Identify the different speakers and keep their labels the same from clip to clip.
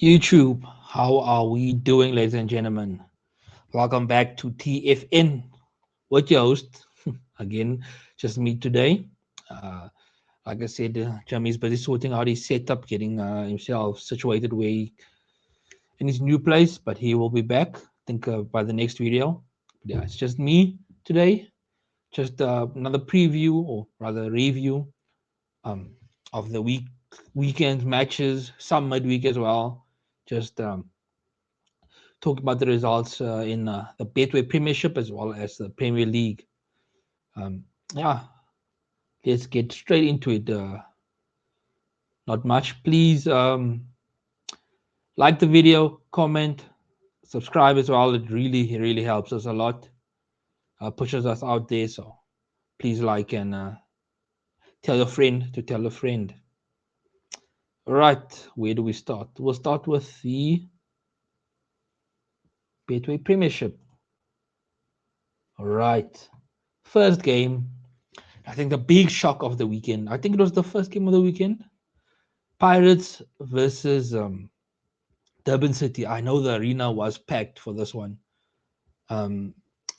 Speaker 1: YouTube, how are we doing, ladies and gentlemen? Welcome back to TFN with your host. Again, just me today. Uh, like I said, Jamie's busy sorting out his setup, getting himself situated where in his new place, but he will be back, I think, by the next video. Yeah, it's just me today. Just another preview, or rather review, um, of the weekend matches, some midweek as well. Just talk about the results in the Betway Premiership as well as the Premier League. Um, yeah, let's get straight into it. Not much. Please like the video, comment, subscribe as well. It really helps us a lot, pushes us out there. So please like and tell a friend to tell a friend. All right, where do we start? We'll start with the Betway Premiership. All right, first game. I think the big shock of the weekend. I think it was the first game of the weekend. Pirates versus Durban City. I know the arena was packed for this one. Um,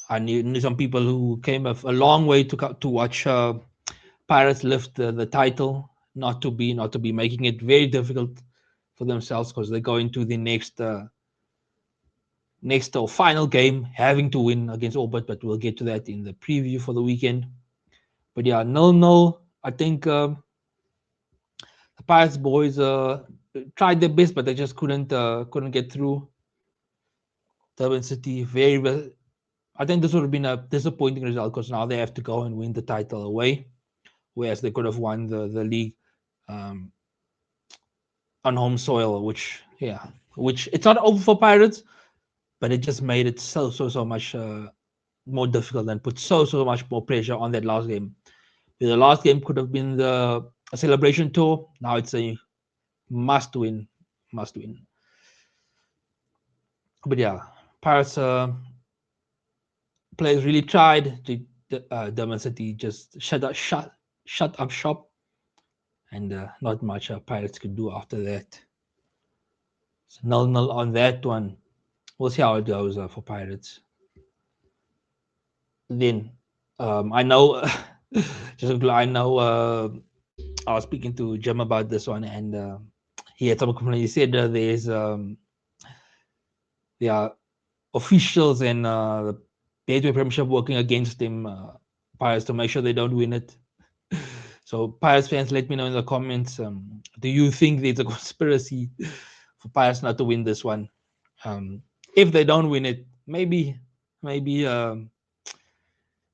Speaker 1: I knew some people who came a long way to watch Pirates lift the title. Not to be making it very difficult for themselves because they go into the next or final game having to win against Orbit. But we'll get to that in the preview for the weekend. But yeah, 0-0. I think the Pirates boys tried their best, but they just couldn't get through. Durban City very well. I think this would have been a disappointing result because now they have to go and win the title away, whereas they could have won the league um, on home soil. Which it's not over for Pirates, but it just made it so much more difficult and put so much more pressure on that last game. The last game could have been the a celebration tour. Now it's a must win, must win. But yeah, Pirates players really tried. Durban City just shut up shop, and not much Pirates could do after that. So 0-0 on that one. We'll see how it goes for Pirates. Then I know, I know. I was speaking to Jim about this one, and he had some complaints. He said there are officials and the Betway Premiership working against them, Pirates, to make sure they don't win it. So Pirates fans, let me know in the comments. Do you think there's a conspiracy for Pirates not to win this one? If they don't win it, maybe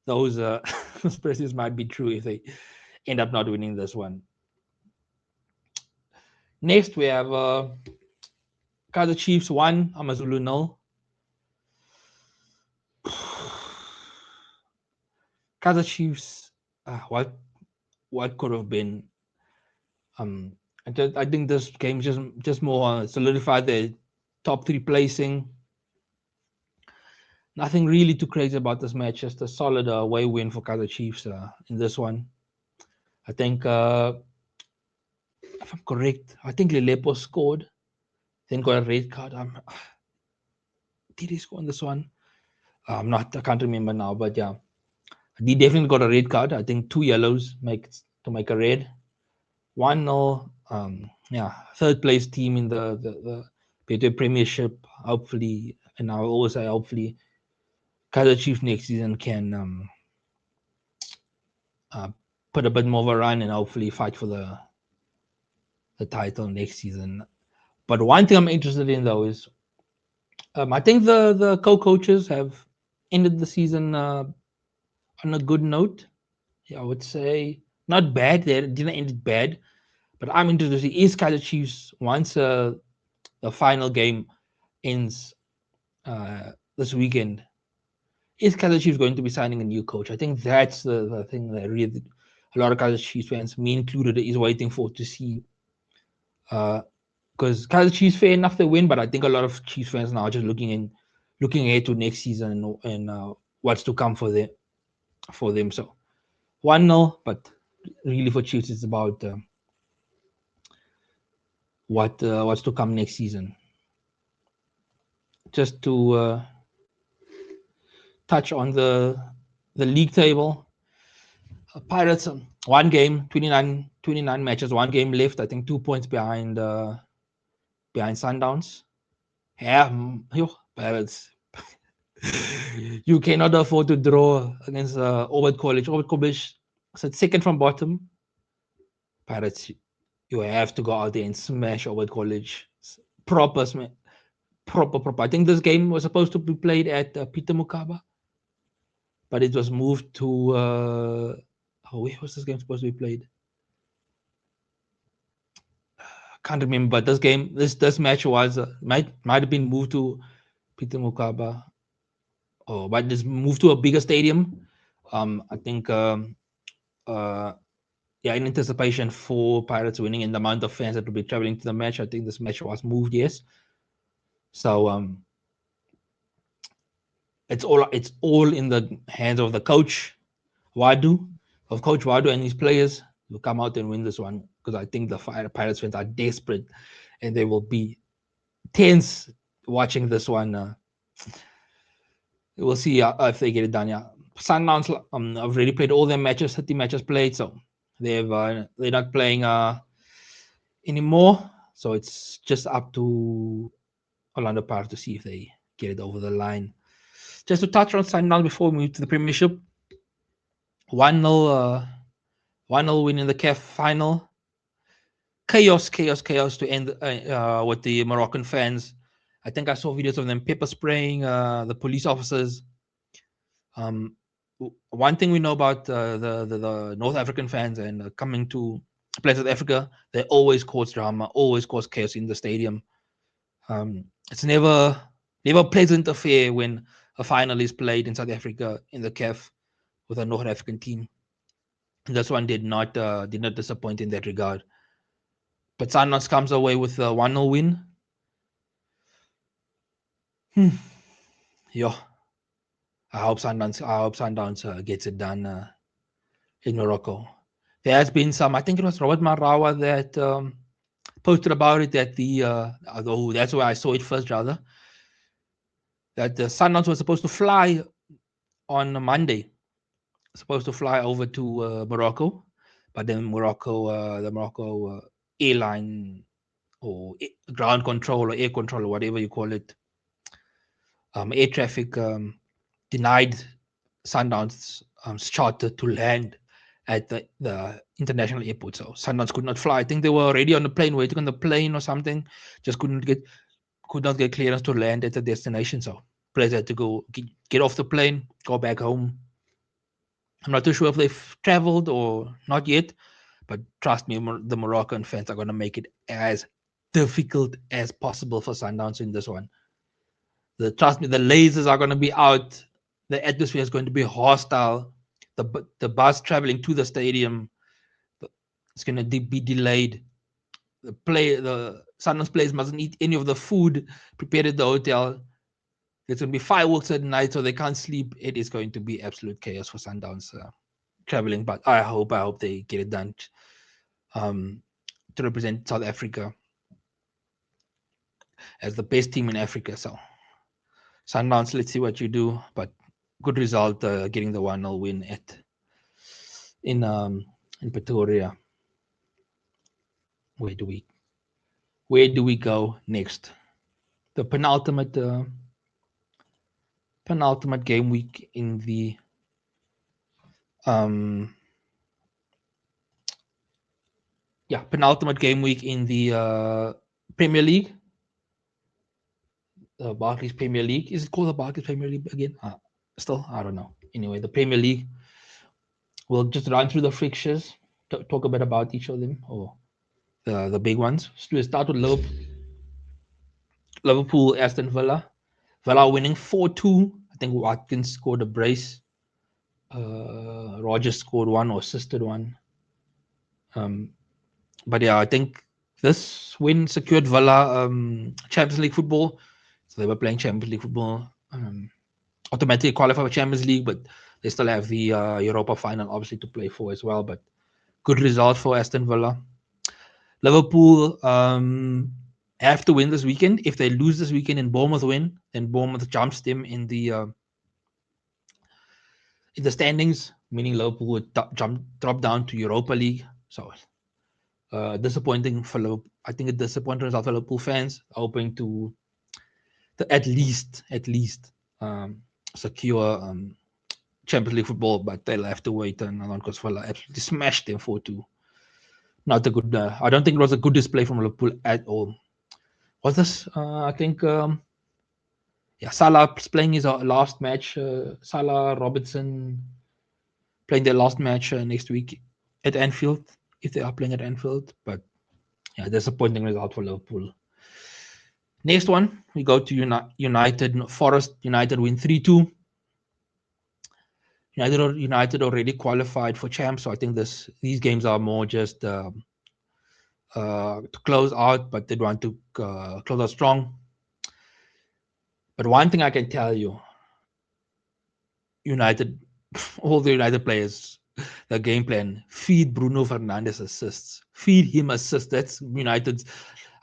Speaker 1: those conspiracies might be true if they end up not winning this one. Next, we have Kaizer Chiefs 1, Amazulu 0. Kaizer Chiefs, what could have been? I think this game just more solidified their top 3 placing. Nothing really too crazy about this match. Just a solid away win for Kaizer Chiefs in this one. I think, if I'm correct, I think Lelepo scored, then got a red card. Did he score on this one? I can't remember now, but yeah, he definitely got a red card. I think 2 yellows to make a red. 1-0. Yeah, third place team in the Betway Premiership. Hopefully, and I always say hopefully, Kaizer Chiefs next season can put a bit more of a run and hopefully fight for the title next season. But one thing I'm interested in though is I think the co-coaches have ended the season on a good note. Yeah, I would say not bad. They didn't end it bad, but I'm interested to see is Kaizer Chiefs once the final game ends this weekend. Is Kaizer Chiefs going to be signing a new coach? I think that's the thing that really a lot of Kaizer Chiefs fans, me included, is waiting for to see. Because Kaizer Chiefs, fair enough, they win, but I think a lot of Chiefs fans now are just looking ahead to next season and what's to come for them. So 1-0, but really for Chiefs, it's about what's to come next season. Just to touch on the league table, Pirates, one game, 29 matches, one game left. I think 2 points behind Sundowns. Yeah, Pirates. You cannot afford to draw against Orbit College. Orbit College said second from bottom. Pirates, you have to go out there and smash Orbit College. Proper. I think this game was supposed to be played at Peter Mukaba, but it was moved to. Where was this game supposed to be played? I can't remember. But this match was might have been moved to Peter Mukaba, but it's moved to a bigger stadium. I think. Yeah, in anticipation for Pirates winning and the amount of fans that will be traveling to the match, I think this match was moved. Yes. So it's all in the hands of the coach, Coach Wadu and his players will come out and win this one, because I think the Pirates fans are desperate and they will be tense watching this one. We'll see if they get it done. Yeah, Sundowns have already played all their matches, 30 matches played, so they're not playing anymore. So it's just up to Orlando Pirates to see if they get it over the line. Just to touch on Sundowns before we move to the Premiership, 1-0 win in the CAF final. Chaos to end with the Moroccan fans. I think I saw videos of them pepper spraying the police officers. One thing we know about the North African fans and coming to play South Africa, they always cause drama, always cause chaos in the stadium. It's never a pleasant affair when a final is played in South Africa in the CAF with a North African team. And this one did not disappoint in that regard. But Sundowns comes away with a 1-0 win. Yeah, I hope Sundowns gets it done in Morocco. There has been some. I think it was Robert Marawa that posted about it. That that's where I saw it first, rather. That the Sundowns was supposed to fly on Monday, supposed to fly over to Morocco, but then the Morocco airline or ground control or air control or whatever you call it, air traffic denied Sundowns charter to land at the international airport. So Sundowns could not fly. I think they were already on the plane, waiting on the plane or something. Just could not get clearance to land at the destination. So players had to go get off the plane, go back home. I'm not too sure if they've traveled or not yet, but trust me, the Moroccan fans are going to make it as difficult as possible for Sundowns in this one. Trust me, the lasers are going to be out. The atmosphere is going to be hostile. The bus traveling to the stadium, it's going to be delayed. The Sundowns players mustn't eat any of the food prepared at the hotel. There's going to be fireworks at night, so they can't sleep. It is going to be absolute chaos for Sundowns traveling. But I hope they get it done to represent South Africa as the best team in Africa. So Sundowns, let's see what you do. But good result, getting the 1-0 win in Pretoria. Where do we go next? The penultimate game week in the penultimate game week in the Premier League. The Barclays Premier League. Is it called the Barclays Premier League again? Still, I don't know. Anyway, the Premier League. We'll just run through the fixtures, talk a bit about each of them, or the big ones. So we start with Liverpool, Aston Villa. Villa winning 4-2. I think Watkins scored a brace. Rogers scored one or assisted one. But yeah, I think this win secured Villa Champions League football. So they were playing Champions League football. Automatically qualify for Champions League, but they still have the Europa final obviously to play for as well. But good result for Aston Villa. Liverpool have to win this weekend. If they lose this weekend and Bournemouth win, then Bournemouth jumps them in the standings, meaning Liverpool would drop down to Europa League. So disappointing for Liverpool. I think a disappointing result for Liverpool fans, hoping to at least secure Champions League football, but they'll have to wait another one because Villa absolutely smashed them 4-2. Not a good. I don't think it was a good display from Liverpool at all. Was this? I think. Yeah, Salah's playing his last match. Salah, Robertson playing their last match next week at Anfield, if they are playing at Anfield. But yeah, disappointing result for Liverpool. Next one, we go to United. Forest United win 3-2. United already qualified for champs, so I think these games are more just to close out, but they want to close out strong. But one thing I can tell you, United, all the United players, the game plan, feed Bruno Fernandes assists. Feed him assists. That's United's,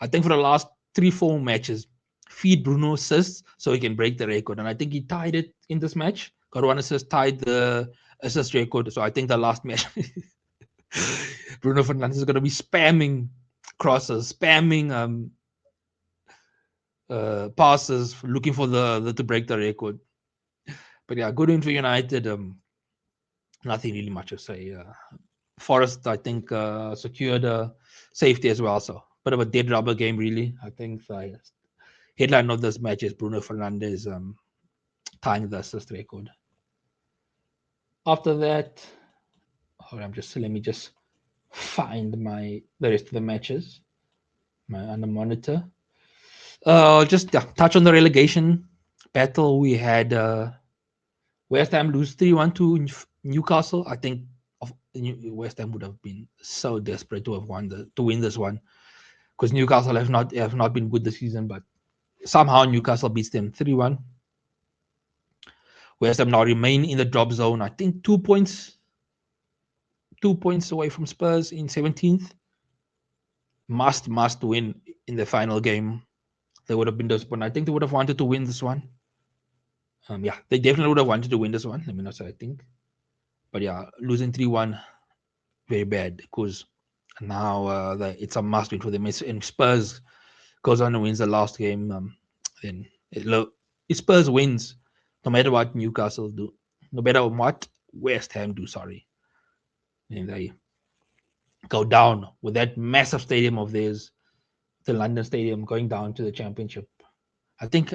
Speaker 1: I think for the last 3-4 matches, feed Bruno assists so he can break the record. And I think he tied it in this match. Got one assist, tied the assist record. So I think the last match, Bruno Fernandes is going to be spamming crosses, spamming passes, looking for the to break the record. But yeah, good win for United. Nothing really much to say. Forest, I think, secured safety as well. So, bit of a dead rubber game, really. I think the headline of this match is Bruno Fernandes tying the assist record. After that, let me just find the rest of the matches on the monitor. Just touch on the relegation battle. We had West Ham lose 3-1 to Newcastle. I think West Ham would have been so desperate to win this one, because Newcastle have not been good this season, but somehow Newcastle beats them 3-1. West Ham now remain in the drop zone. I think 2 points away from Spurs in 17th. Must win in the final game. They would have been disappointed. I think they would have wanted to win this one. Yeah, they definitely would have wanted to win this one. Let me not say I think. But yeah, losing 3-1, very bad, because now it's a must win for them. And Spurs goes on and wins the last game. Then if Spurs wins, no matter what Newcastle do, no matter what West Ham do, and they go down with that massive stadium of theirs, the London Stadium, going down to the Championship. I think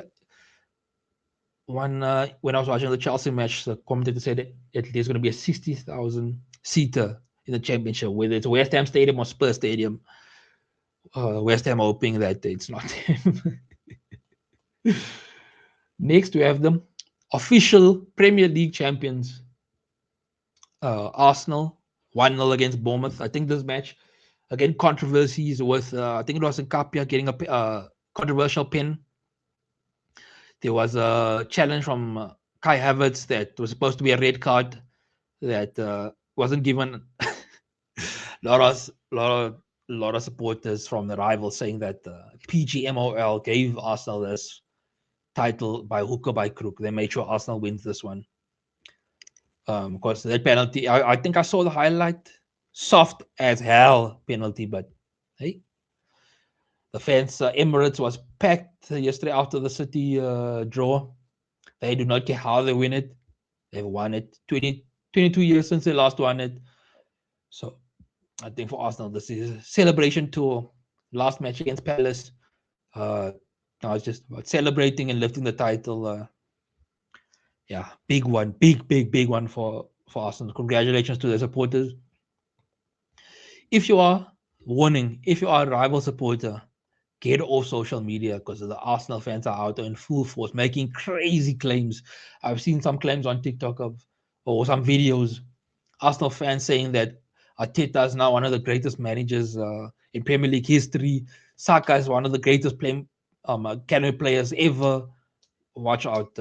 Speaker 1: when I was watching the Chelsea match, the commentator said there's going to be a 60,000 seater in the Championship, whether it's West Ham Stadium or Spurs Stadium. West Ham hoping that it's not them. Next, we have the official Premier League champions, Arsenal, 1-0 against Bournemouth. I think this match, again, controversies with, I think it was Nkapia getting a controversial pin. There was a challenge from Kai Havertz that was supposed to be a red card that wasn't given. a lot of supporters from the rivals saying that PGMOL gave Arsenal this title by hook or by crook. They made sure Arsenal wins this one. Of course, that penalty, I think I saw the highlight. Soft as hell penalty, but hey, the fans, Emirates was packed yesterday after the City draw. They do not care how they win it. They've won it. 22 years since they last won it. So I think for Arsenal, this is a celebration tour. Last match against Palace. Now it's just about celebrating and lifting the title. Yeah, big one. Big one for Arsenal. Congratulations to the supporters. If you are a rival supporter, get off social media, because the Arsenal fans are out there in full force making crazy claims. I've seen some claims on TikTok or some videos. Arsenal fans saying that Arteta is now one of the greatest managers in Premier League history. Saka is one of the greatest academy players ever. Watch out,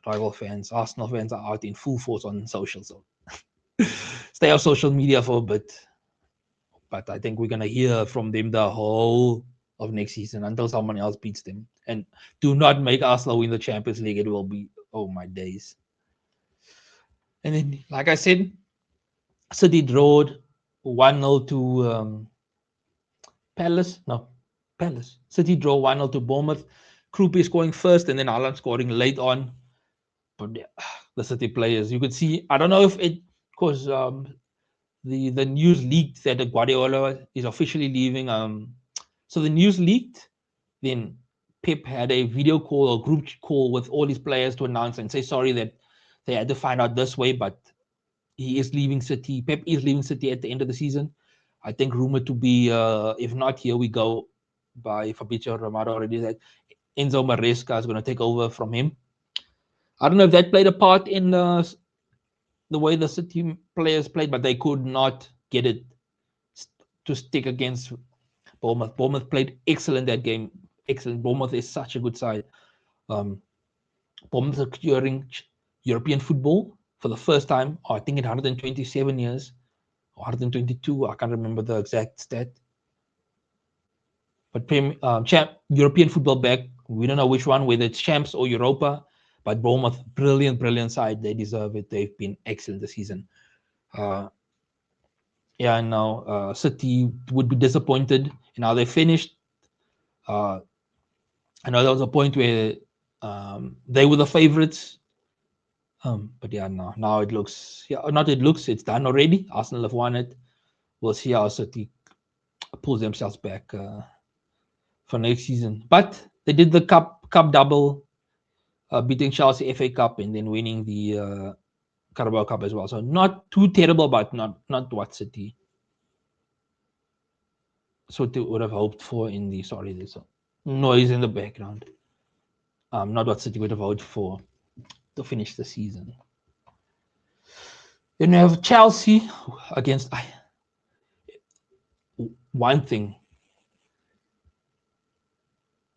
Speaker 1: rival fans. Arsenal fans are out in full force on social. So stay off social media for a bit. but I think we're gonna hear from them the whole of next season until someone else beats them. And do not make Arsenal win the Champions League; it will be, oh my days. And then, like I said, City drawed 1-0 to Palace. No, Palace. City draw 1-0 to Bournemouth. Krupi scoring first, and then Haaland scoring late on. But yeah, the City players, you could see. I don't know if it because the news leaked that Guardiola is officially leaving. So the news leaked. Then Pep had a video call or group call with all his players to announce and say sorry that they had to find out this way, but he is leaving City. Pep is leaving City at the end of the season. I think rumored to be, if not here we go, by Fabrizio Romano already, that Enzo Maresca is going to take over from him. I don't know if that played a part in the way the City players played, but they could not get it to stick against Bournemouth. Bournemouth played excellent that game. Excellent. Bournemouth is such a good side. Bournemouth are securing European football for the first time, I think in 127 years, or 122. I can't remember the exact stat. But European football back. We don't know which one, whether it's champs or Europa. But Bournemouth, brilliant side. They deserve it. They've been excellent this season. Yeah, now City would be disappointed in how they finished. I know there was a point where they were the favorites. But yeah, now it looks, it's done already. Arsenal have won it. We'll see how City pulls themselves back for next season. But they did the cup double, beating Chelsea FA Cup and then winning the Carabao Cup as well. So not too terrible, but not what City would have hoped for in the, sorry, there's a noise in the background. Not what City would have hoped for to finish the season. Then we have Chelsea against one thing.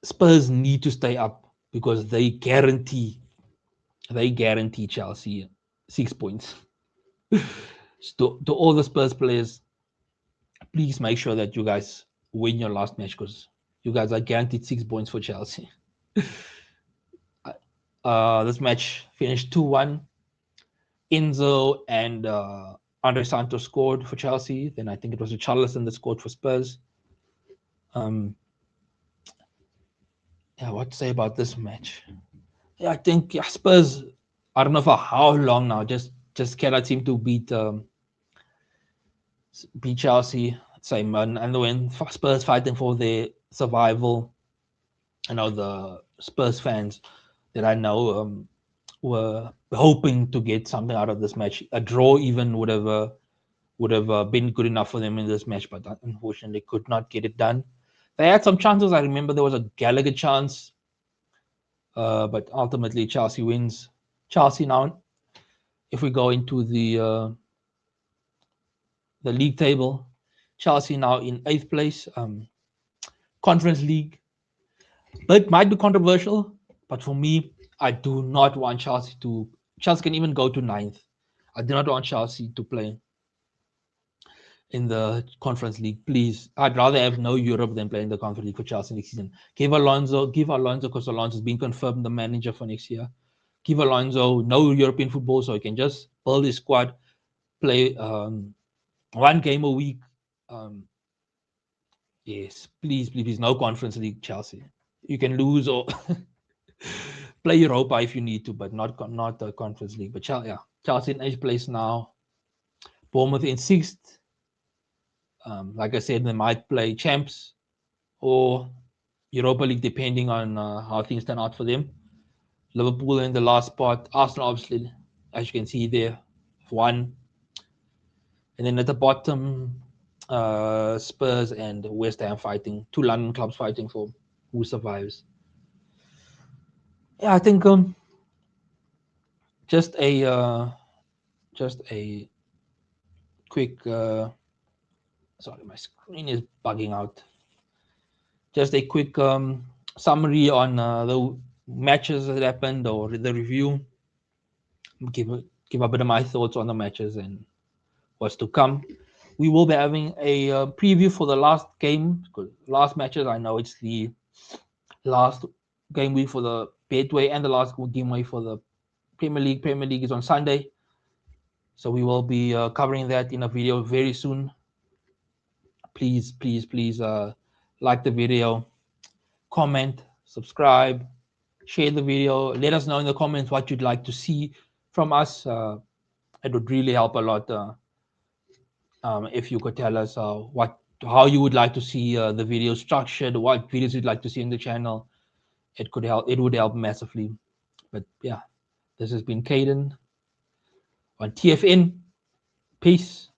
Speaker 1: Spurs need to stay up because they guarantee Chelsea 6 points. So to all the Spurs players, please make sure that you guys win your last match because you guys are guaranteed 6 points for Chelsea. This match finished 2-1. Enzo and Andre Santos scored for Chelsea. Then I think it was Richarlison that scored for Spurs. Yeah, what to say about this match? Yeah, I think Spurs, I don't know for how long now, just cannot seem to beat Chelsea. Same, and when Spurs fighting for their survival, I know the Spurs fans that I know were hoping to get something out of this match. A draw even would have been good enough for them in this match, but unfortunately could not get it done. They had some chances. I remember there was a Gallagher chance, but ultimately Chelsea wins. Chelsea now, if we go into the league table, Chelsea now in 8th place. Conference League, but it might be controversial, but for me, I do not want Chelsea can even go to 9th. I do not want Chelsea to play in the Conference League, please. I'd rather have no Europe than playing the Conference League for Chelsea next season. Give Alonso, because Alonso's been confirmed the manager for next year. Give Alonso no European football so he can just build his squad, play one game a week. Yes, please, no Conference League, Chelsea. You can lose or play Europa if you need to, but not the Conference League. But Chelsea in 8th place now. Bournemouth in 6th. Like I said, they might play champs or Europa League, depending on how things turn out for them. Liverpool in the last spot. Arsenal, obviously, as you can see there, 1. And then at the bottom, Spurs and West Ham fighting. 2 London clubs fighting for who survives. Yeah, I think just a quick. Sorry, my screen is bugging out. Just a quick summary on the matches that happened or the review. Give a bit of my thoughts on the matches and what's to come. we will be having a preview for the last game, last matches. I know it's the last game week for the Betway and the last game week for the Premier League. Premier League is on Sunday, so we will be covering that in a video very soon. Please, please, please like the video, comment, subscribe, share the video. Let us know in the comments what you'd like to see from us. It would really help a lot if you could tell us how you would like to see the video structured, what videos you'd like to see in the channel. It could help. It would help massively. But yeah, this has been Caden on TFN. Peace.